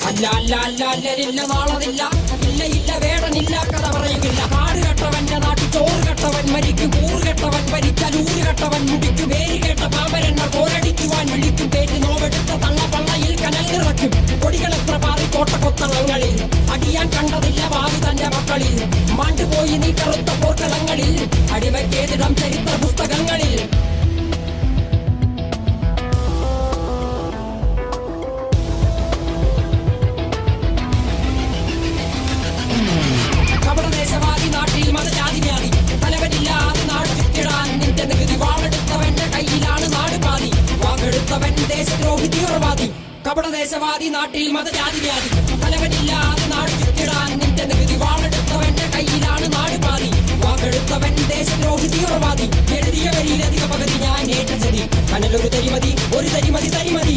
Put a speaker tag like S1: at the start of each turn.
S1: അല്ല അല്ല അല്ല അല്ലരില്ല നാളതില്ല, ഇല്ല ഇല്ല വേടനില്ല കഥ പറയുകില്ല. കാട് കെട്ടവന്റെ നാട്ടിൽ ചോറ് കെട്ടവൻ മരിക്കും, കൂറ് കെട്ടവൻ ഭരിച്ചാൽ ഊര് കെട്ടവൻ മുടിക്കും. പേര് കേട്ട പാമ്പരെണ്ണ പോരടിക്കുവാൻ വിളിക്കും, പേര് നോവെടുത്ത തള്ളപ്പള്ളയിൽ കനൽ നിറയ്ക്കും. കൊടികളെത്ര പാറി കോട്ടക്കൊത്തളങ്ങളിൽ അടിയാൻ കണ്ടതില്ല ഭാവി തന്റെ മക്കളിൽ. മാണ്ടുപോയി നീ കറുത്ത പോർക്കളങ്ങളിൽ അടിവയ്ക്കേതിടം ചരിത്ര പുസ്തകങ്ങളിൽ. കപടദേശവാദി നാട്ടിൽ മതജാതി വ്യാധി, തലവനില്ലാതെ നാട് ചുറ്റിടാൻ നിന്റെ നികുതി. വാളെടുത്തവന്റെ കയ്യിലാണ് നാട് പാതി, വാക്കെടുത്തവൻ ദേശദ്രോഹി തീവ്രവാദി. കപടദേശവാദി നാട്ടിൽ മതജാതി വ്യാധി, തലവനില്ലാതെ നാട് ചുറ്റിടാൻ നിന്റെ നികുതി. വാളെടുത്തവന്റെ കയ്യിലാണ് നാട് പാതി, വാക്കെടുത്തവൻ ദേശദ്രോഹി തീവ്രവാദി. എഴുതിയ വരിയിലധിക പകുതി ഞാൻ ഏറ്റ ചതി, കനലൊരു തരിമതി ഒരു തരിമതി തരിമതി.